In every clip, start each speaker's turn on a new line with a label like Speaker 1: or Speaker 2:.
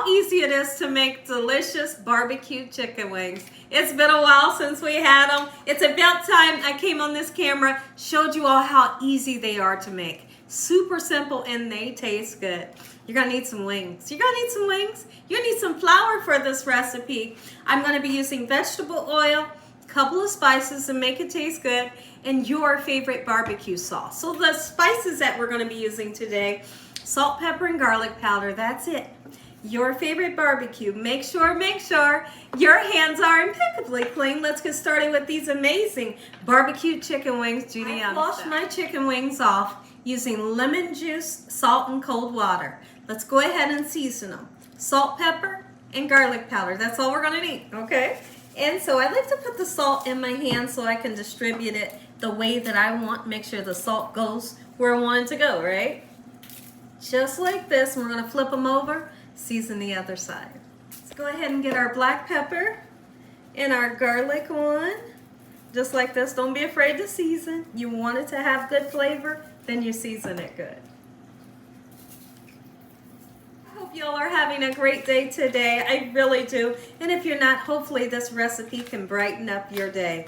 Speaker 1: easy it is to make delicious barbecue chicken wings. It's been a while since we had them. It's about time I came on this camera, showed you all how easy they are to make. Super simple and they taste good. You're gonna need some wings. You're gonna need some wings. You're gonna need some flour for this recipe. I'm gonna be using vegetable oil, a couple of spices to make it taste good, and your favorite barbecue sauce. So the spices that we're gonna be using today, salt, pepper, and garlic powder, that's it. Your favorite barbecue. Make sure your hands are impeccably clean. Let's get started with these amazing barbecue chicken wings. Gina, I washed my chicken wings off using lemon juice, salt, and cold water. Let's go ahead and season them. Salt, pepper, and garlic powder. That's all we're gonna need, okay? And so I like to put the salt in my hand so I can distribute it the way that I want. Make sure the salt goes where I want it to go, right? Just like this. We're gonna flip them over, season the other side. Let's go ahead and get our black pepper and our garlic on. Just like this. Don't be afraid to season. You want it to have good flavor, then you season it good. I hope y'all are having a great day today. I really do. And if you're not, hopefully this recipe can brighten up your day.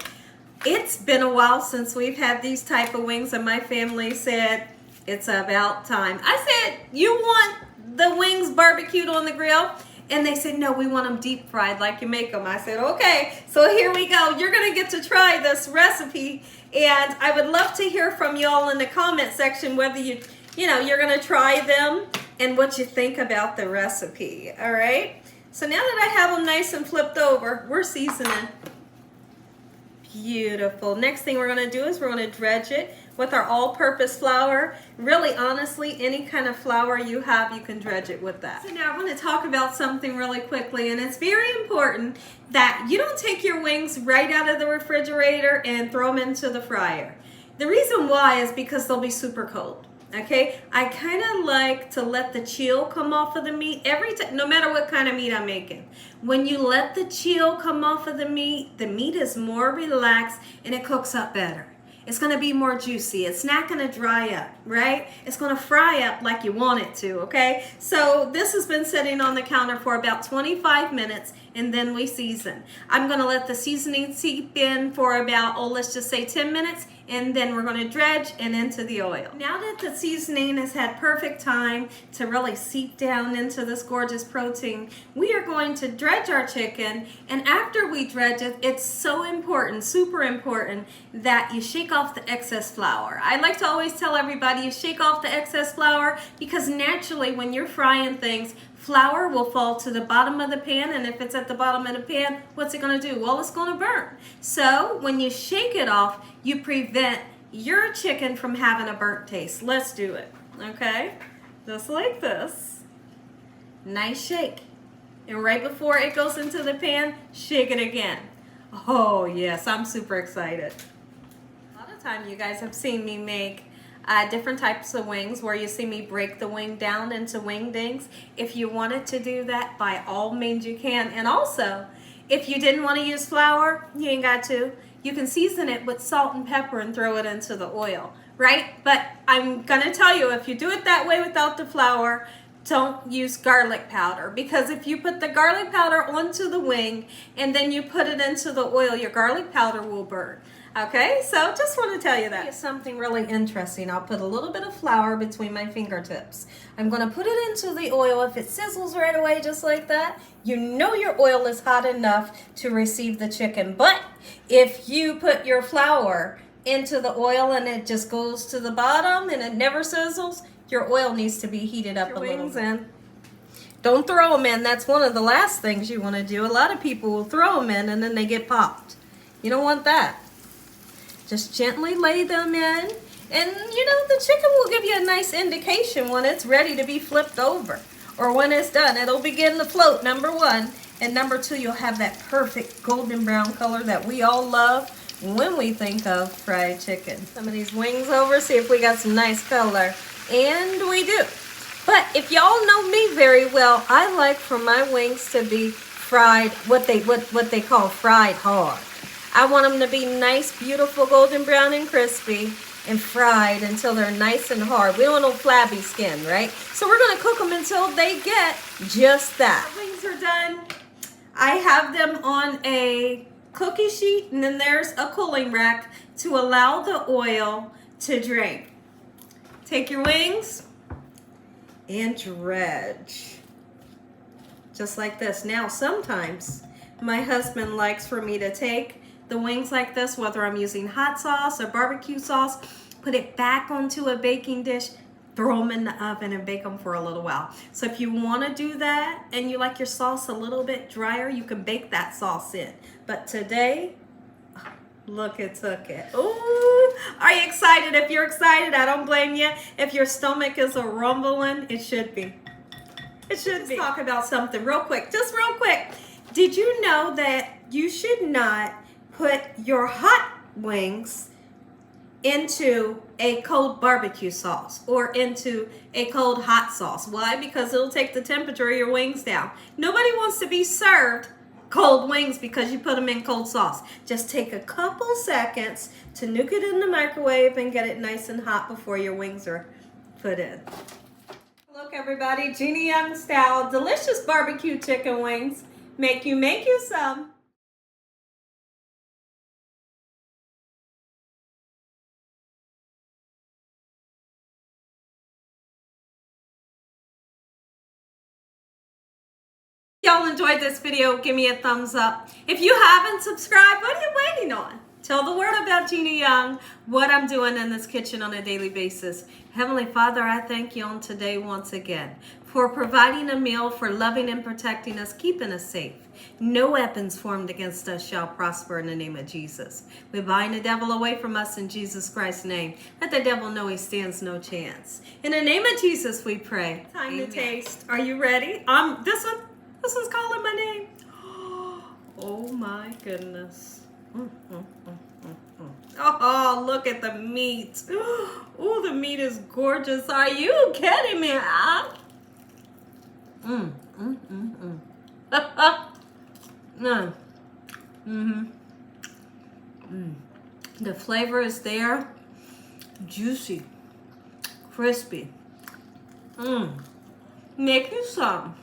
Speaker 1: It's been a while since we've had these type of wings, and my family said it's about time. I said, you want the wings barbecued on the grill? And they said, no, we want them deep fried like you make them. I said, okay, so here we go. You're gonna get to try this recipe, and I would love to hear from y'all in the comment section whether you're gonna try them and what you think about the recipe, all right? So now that I have them nice and flipped over, we're seasoning. Beautiful. Next thing we're gonna do is we're gonna dredge it with our all-purpose flour. Really, honestly, any kind of flour you have, you can dredge it with that. So now I want to talk about something really quickly, and it's very important that you don't take your wings right out of the refrigerator and throw them into the fryer. The reason why is because they'll be super cold. Okay, I kind of like to let the chill come off of the meat every time, no matter what kind of meat I'm making. When you let the chill come off of the meat is more relaxed and it cooks up better. It's going to be more juicy. It's not going to dry up, right? It's going to fry up like you want it to, okay? So this has been sitting on the counter for about 25 minutes, and then we season. I'm going to let the seasoning seep in for about, let's just say 10 minutes, and then we're going to dredge and into the oil. Now that the seasoning has had perfect time to really seep down into this gorgeous protein, we are going to dredge our chicken, and after we dredge it, it's so important, super important, that you shake off the excess flour. I like to always tell everybody you shake off the excess flour because naturally when you're frying things, flour will fall to the bottom of the pan, and if it's at the bottom of the pan, what's it going to do? Well, it's going to burn. So when you shake it off, you prevent your chicken from having a burnt taste. Let's do it, okay? Just like this. Nice shake. And right before it goes into the pan, shake it again. Oh yes, I'm super excited. A lot of time you guys have seen me make different types of wings where you see me break the wing down into wingdings. If you wanted to do that, by all means you can. And also, if you didn't want to use flour, you ain't got to. You can season it with salt and pepper and throw it into the oil, right? But I'm gonna tell you, if you do it that way without the flour, don't use garlic powder, because if you put the garlic powder onto the wing and then you put it into the oil, your garlic powder will burn. Okay, so just want to tell you that. Here's something really interesting. I'll put a little bit of flour between my fingertips. I'm going to put it into the oil. If it sizzles right away just like that, you know your oil is hot enough to receive the chicken. But if you put your flour into the oil and it just goes to the bottom and it never sizzles, your oil needs to be heated up a little bit. Don't throw them in. That's one of the last things you want to do. A lot of people will throw them in and then they get popped. You don't want that. Just gently lay them in, and the chicken will give you a nice indication when it's ready to be flipped over, or when it's done. It'll begin to float, number one, and number two, you'll have that perfect golden brown color that we all love when we think of fried chicken. Some of these wings over, see if we got some nice color, and we do. But if y'all know me very well, I like for my wings to be fried, what they call fried hard. I want them to be nice, beautiful, golden brown and crispy. and fried until they're nice and hard. We don't want no flabby skin, right? So we're gonna cook them until they get just that. Our wings are done. I have them on a cookie sheet, and then there's a cooling rack to allow the oil to drain. Take your wings and dredge. Just like this. Now, sometimes my husband likes for me to take the wings like this, whether I'm using hot sauce or barbecue sauce, put it back onto a baking dish, throw them in the oven and bake them for a little while. So if you want to do that and you like your sauce a little bit drier, you can bake that sauce in. But today, look, it took it. Ooh, are you excited? If you're excited, I don't blame you. If your stomach is a rumbling, it should be. It should be. Let's talk about something real quick, just real quick. Did you know that you should not put your hot wings into a cold barbecue sauce or into a cold hot sauce? Why? Because it'll take the temperature of your wings down. Nobody wants to be served cold wings because you put them in cold sauce. Just take a couple seconds to nuke it in the microwave and get it nice and hot before your wings are put in. Look, everybody, Gina Young style, delicious barbecue chicken wings. Make you some. Y'all enjoyed this video, give me a thumbs up. If you haven't subscribed, what are you waiting on? Tell the world about Gina Young, what I'm doing in this kitchen on a daily basis. Heavenly Father, I thank you on today once again for providing a meal, for loving and protecting us, keeping us safe. No weapons formed against us shall prosper in the name of Jesus. We bind the devil away from us in Jesus Christ's name. Let the devil know he stands no chance. In the name of Jesus we pray. Time to taste. Are you ready? This one's calling my name. Oh my goodness. Oh, look at the meat. Oh, the meat is gorgeous. Are you kidding me? The flavor is there. Juicy. Crispy. Make you some.